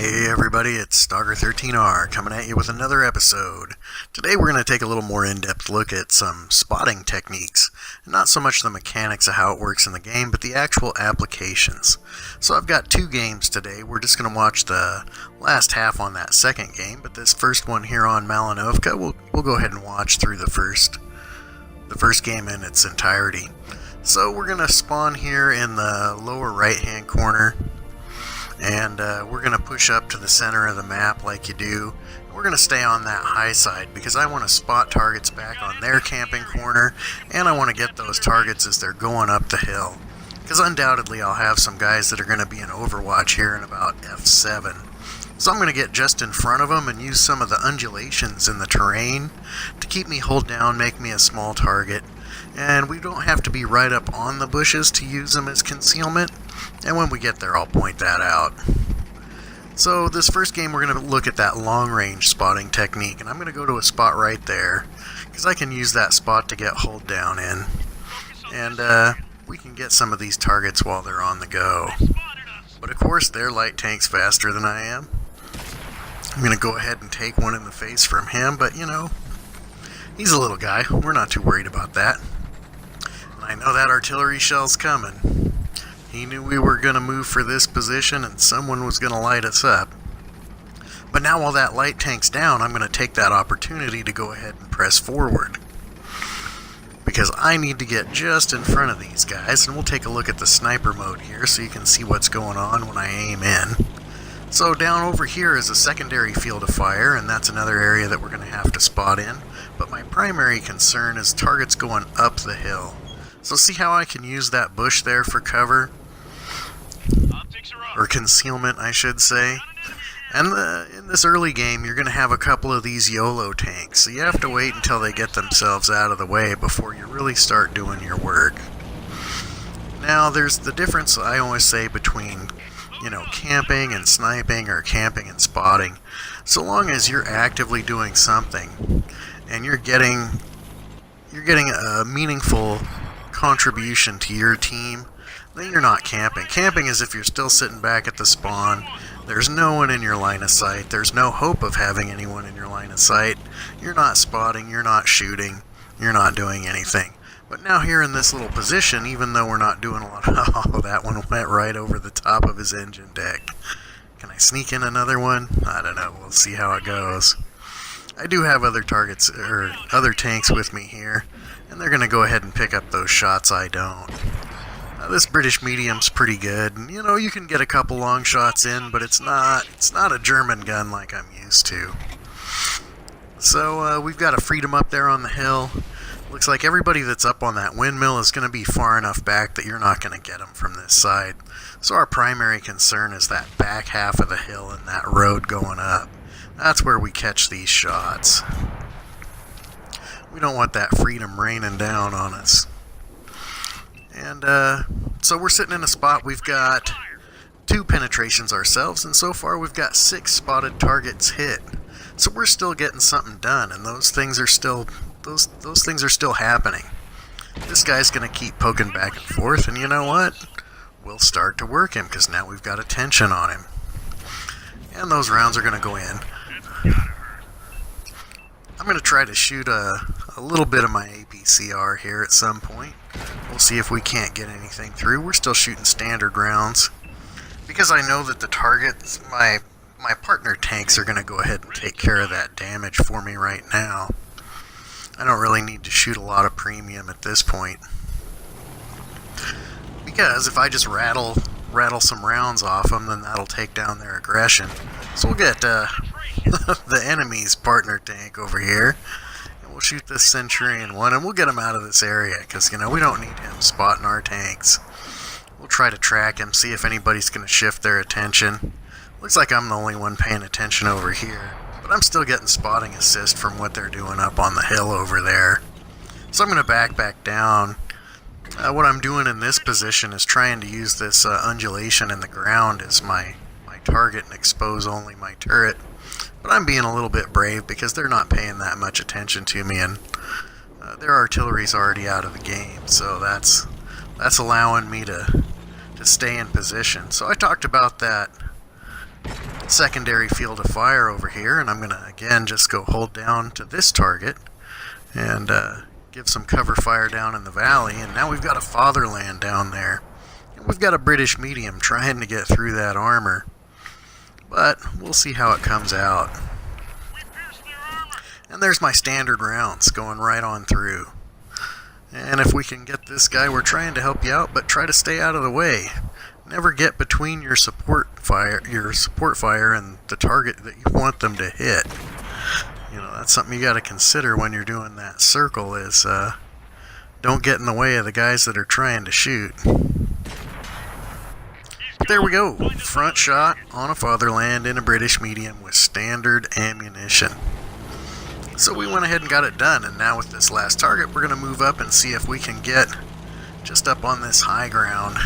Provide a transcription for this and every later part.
Hey everybody, it's Stalker13R coming at you with another episode. Today we're going to take a little more in-depth look at some spotting techniques. Not so much the mechanics of how it works in the game, but the actual applications. So I've got two games today. We're just going to watch the last half on that second game, but this first one here on Malinovka, we'll go ahead and watch through the first game in its entirety. So we're going to spawn here in the lower right-hand corner. And we're going to push up to the center of the map like you do. We're going to stay on that high side because I want to spot targets back on their camping corner, and I want to get those targets as they're going up the hill. Because undoubtedly I'll have some guys that are going to be in Overwatch here in about F7. So I'm going to get just in front of them and use some of the undulations in the terrain to keep me hold down, make me a small target. And we don't have to be right up on the bushes to use them as concealment. And when we get there, I'll point that out. So this first game, we're going to look at that long-range spotting technique. And I'm going to go to a spot right there, because I can use that spot to get hold down in. And we can get some of these targets while they're on the go. But of course, their light tank's faster than I am. I'm going to go ahead and take one in the face from him, but you know, he's a little guy. We're not too worried about that. And I know that artillery shell's coming. He knew we were going to move for this position and someone was going to light us up. But now while that light tank's down, I'm going to take that opportunity to go ahead and press forward. Because I need to get just in front of these guys, and we'll take a look at the sniper mode here so you can see what's going on when I aim in. So down over here is a secondary field of fire, and that's another area that we're going to have to spot in. But my primary concern is targets going up the hill. So see how I can use that bush there for cover? Or concealment, I should say. And in this early game, you're going to have a couple of these YOLO tanks, so you have to wait until they get themselves out of the way before you really start doing your work. Now, there's the difference I always say between, camping and sniping or camping and spotting. So long as you're actively doing something and you're getting a meaningful contribution to your team, then you're not camping. Camping is if you're still sitting back at the spawn, there's no one in your line of sight, there's no hope of having anyone in your line of sight, you're not spotting, you're not shooting, you're not doing anything. But now here in this little position, even though we're not doing a lot of... Oh, that one went right over the top of his engine deck. Can I sneak in another one? I don't know, we'll see how it goes. I do have other targets, or other tanks with me here, and they're going to go ahead and pick up those shots I don't. This British medium's pretty good. You can get a couple long shots in, but it's not a German gun like I'm used to. So we've got a freedom up there on the hill. Looks like everybody that's up on that windmill is going to be far enough back that you're not going to get them from this side. So our primary concern is that back half of the hill and that road going up. That's where we catch these shots. We don't want that freedom raining down on us. And so we're sitting in a spot, we've got 2 penetrations ourselves, and so far we've got 6 spotted targets hit. So we're still getting something done, and those things are still happening. This guy's going to keep poking back and forth, and you know what? We'll start to work him, because now we've got a tension on him. And those rounds are going to go in. I'm going to try to shoot a little bit of my APCR here at some point. We'll see if we can't get anything through. We're still shooting standard rounds. Because I know that the targets, my partner tanks are going to go ahead and take care of that damage for me right now. I don't really need to shoot a lot of premium at this point. Because if I just rattle some rounds off them, then that'll take down their aggression. So we'll get the enemy's partner tank over here. And we'll shoot this Centurion one, and we'll get him out of this area, because, we don't need him spotting our tanks. We'll try to track him, see if anybody's going to shift their attention. Looks like I'm the only one paying attention over here. But I'm still getting spotting assist from what they're doing up on the hill over there. So I'm going to back down. What I'm doing in this position is trying to use this undulation in the ground as my target and expose only my turret. But I'm being a little bit brave because they're not paying that much attention to me, and their artillery's already out of the game, so that's allowing me to stay in position. So I talked about that secondary field of fire over here, and I'm going to again just go hold down to this target and give some cover fire down in the valley. And now we've got a fatherland down there. And we've got a British medium trying to get through that armor, but we'll see how it comes out. And there's my standard rounds going right on through. And if we can get this guy, we're trying to help you out, but try to stay out of the way. Never get between your support fire and the target that you want them to hit. You know, that's something you got to consider when you're doing that circle, is don't get in the way of the guys that are trying to shoot. But there we go, front shot on a fatherland in a British medium with standard ammunition. So we went ahead and got it done, and now with this last target, we're going to move up and see if we can get just up on this high ground.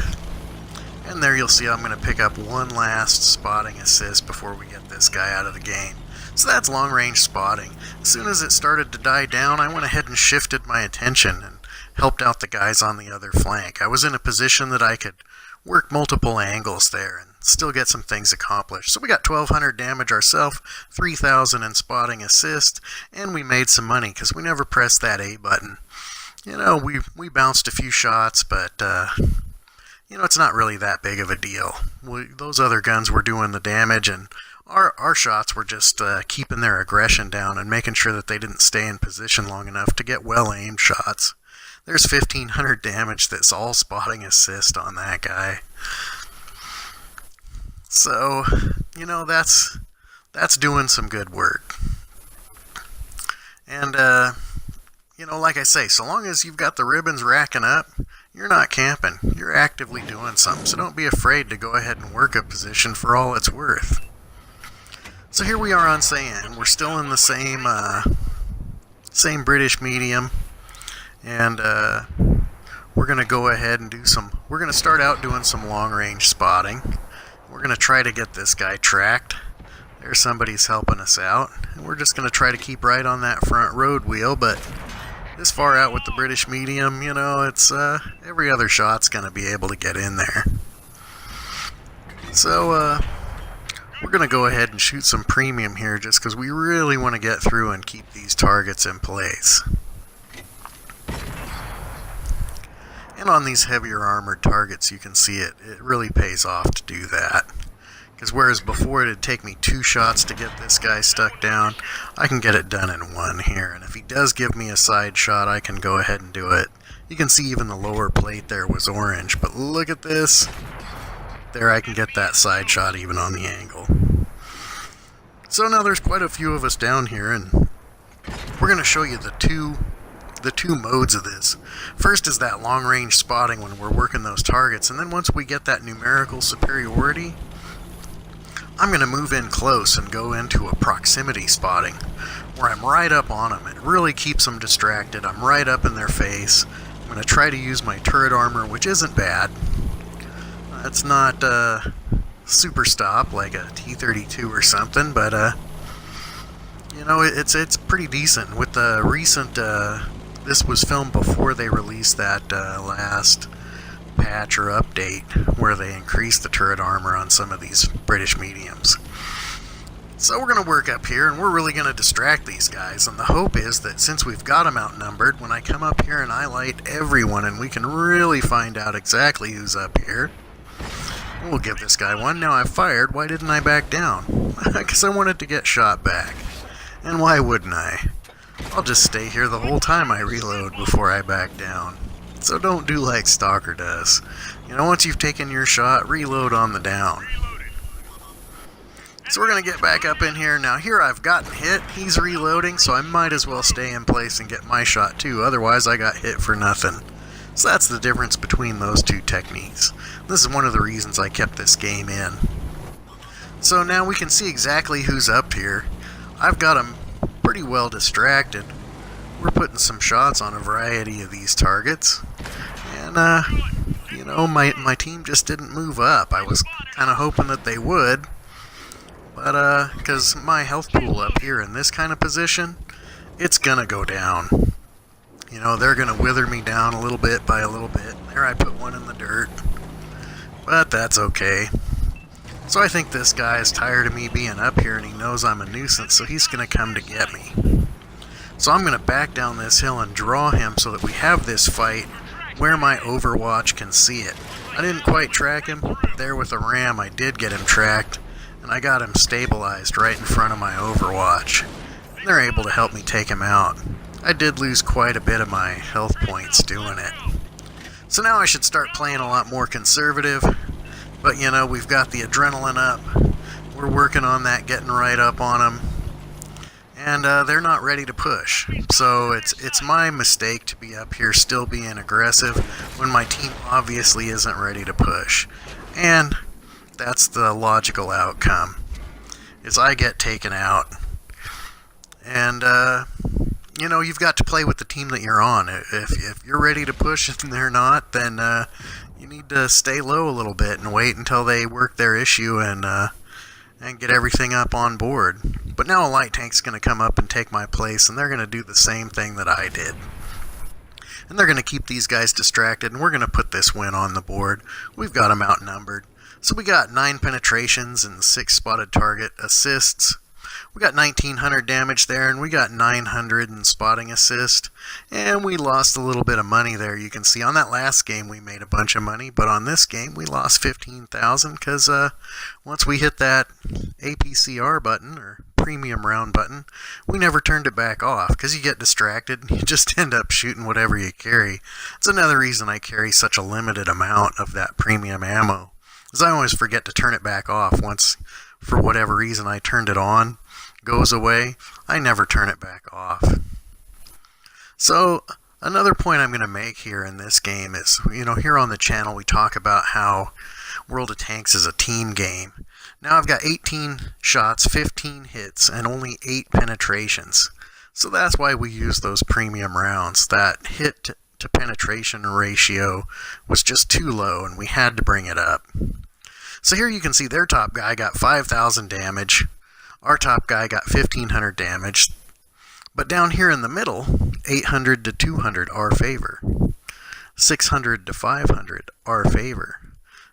And there you'll see I'm going to pick up one last spotting assist before we get this guy out of the game. So that's long-range spotting. As soon as it started to die down, I went ahead and shifted my attention and helped out the guys on the other flank. I was in a position that I could work multiple angles there and still get some things accomplished. So we got 1,200 damage ourselves, 3,000 in spotting assist, and we made some money because we never pressed that A button. You know, we bounced a few shots, but you know, it's not really that big of a deal. Those other guns were doing the damage, and our shots were just keeping their aggression down and making sure that they didn't stay in position long enough to get well-aimed shots. There's 1,500 damage that's all spotting assist on that guy. So, you know, that's doing some good work. And, you know, like I say, so long as you've got the ribbons racking up, you're not camping. You're actively doing something. So don't be afraid to go ahead and work a position for all it's worth. So here we are on Cyan. We're still in the same British medium. And we're going to go ahead and we're going to start out doing some long-range spotting. We're going to try to get this guy tracked. There's somebody's helping us out. And we're just going to try to keep right on that front road wheel, but this far out with the British medium, you know, it's every other shot's going to be able to get in there. So we're going to go ahead and shoot some premium here just because we really want to get through and keep these targets in place. And on these heavier armored targets, you can see it really pays off to do that. Because whereas before it'd take me 2 shots to get this guy stuck down, I can get it done in 1 here. And if he does give me a side shot, I can go ahead and do it. You can see even the lower plate there was orange, but look at this. There, I can get that side shot even on the angle. So now there's quite a few of us down here, and we're going to show you the two modes of this. First is that long-range spotting when we're working those targets, and then once we get that numerical superiority, I'm going to move in close and go into a proximity spotting, where I'm right up on them. It really keeps them distracted. I'm right up in their face. I'm going to try to use my turret armor, which isn't bad. It's not super stop like a T-32 or something, but you know, it's pretty decent. With the recent, this was filmed before they released that last patch or update where they increased the turret armor on some of these British mediums. So we're going to work up here, and we're really going to distract these guys, and the hope is that since we've got them outnumbered, when I come up here and I light everyone and we can really find out exactly who's up here, we'll give this guy one. Now I've fired, why didn't I back down? Because I wanted to get shot back. And why wouldn't I? I'll just stay here the whole time I reload before I back down. So don't do like Stalker does. You know, once you've taken your shot, reload on the down. So we're going to get back up in here. Now here I've gotten hit, he's reloading, so I might as well stay in place and get my shot too, otherwise I got hit for nothing. So that's the difference between those two techniques. This is one of the reasons I kept this game in. So now we can see exactly who's up here. I've got him pretty well distracted. We're putting some shots on a variety of these targets. And, you know, my team just didn't move up. I was kind of hoping that they would. But, because my health pool up here in this kind of position, it's gonna go down. You know, they're gonna wither me down a little bit by a little bit. There I put one in the dirt. But that's okay. So I think this guy is tired of me being up here and he knows I'm a nuisance, so he's going to come to get me. So I'm going to back down this hill and draw him so that we have this fight where my Overwatch can see it. I didn't quite track him. There with the ram, I did get him tracked, and I got him stabilized right in front of my Overwatch. And they're able to help me take him out. I did lose quite a bit of my health points doing it. So now I should start playing a lot more conservative, but you know, we've got the adrenaline up. We're working on that, getting right up on them. And they're not ready to push. So it's my mistake to be up here still being aggressive when my team obviously isn't ready to push. And that's the logical outcome, is I get taken out. And, you know, you've got to play with the team that you're on. If you're ready to push and they're not, then you need to stay low a little bit and wait until they work their issue and get everything up on board. But now a light tank's going to come up and take my place, and they're going to do the same thing that I did. And they're going to keep these guys distracted, and we're going to put this win on the board. We've got them outnumbered. So we got 9 penetrations and 6 spotted target assists. We got 1900 damage there, and we got 900 in spotting assist. And we lost a little bit of money there. You can see on that last game we made a bunch of money, but on this game we lost 15,000 because once we hit that APCR button, or premium round button, we never turned it back off because you get distracted and you just end up shooting whatever you carry. It's another reason I carry such a limited amount of that premium ammo, is I always forget to turn it back off. Once, for whatever reason, I turned it on, goes away, I never turn it back off. So another point I'm going to make here in this game is, you know, here on the channel we talk about how World of Tanks is a team game. Now I've got 18 shots, 15 hits, and only 8 penetrations. So that's why we use those premium rounds. That hit to penetration ratio was just too low, and we had to bring it up. So here you can see their top guy got 5,000 damage. Our top guy got 1,500 damage. But down here in the middle, 800 to 200 our favor. 600 to 500 our favor.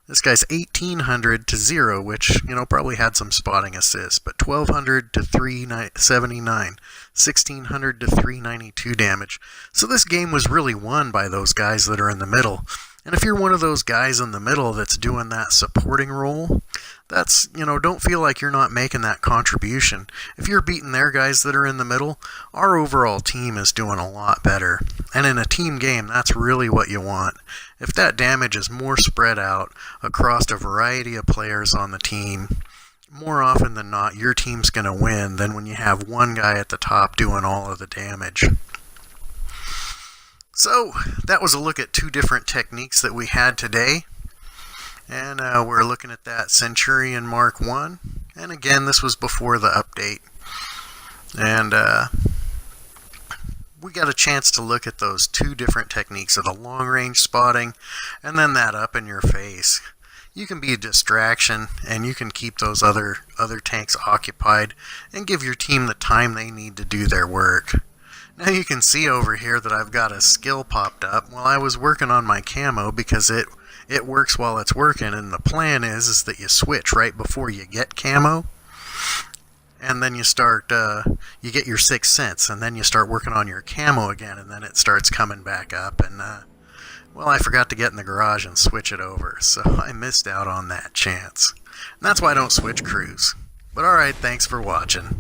This guy's 1,800 to 0, which, you know, probably had some spotting assists, but 1,200 to 379, 1,600 to 392 damage. So this game was really won by those guys that are in the middle. And if you're one of those guys in the middle that's doing that supporting role, that's, you know, don't feel like you're not making that contribution. If you're beating their guys that are in the middle, our overall team is doing a lot better. And in a team game, that's really what you want. If that damage is more spread out across a variety of players on the team, more often than not, your team's going to win than when you have one guy at the top doing all of the damage. So, that was a look at 2 different techniques that we had today. And we're looking at that Centurion Mark 1. And again, this was before the update. And we got a chance to look at those 2 different techniques of the long-range spotting and then that up in your face. You can be a distraction, and you can keep those other tanks occupied and give your team the time they need to do their work. Now you can see over here that I've got a skill popped up. Well, I was working on my camo because it works while it's working, and the plan is that you switch right before you get camo, and then you start, you get your 6th sense, and then you start working on your camo again, and then it starts coming back up, and, well, I forgot to get in the garage and switch it over, so I missed out on that chance. And that's why I don't switch crews. But alright, thanks for watching.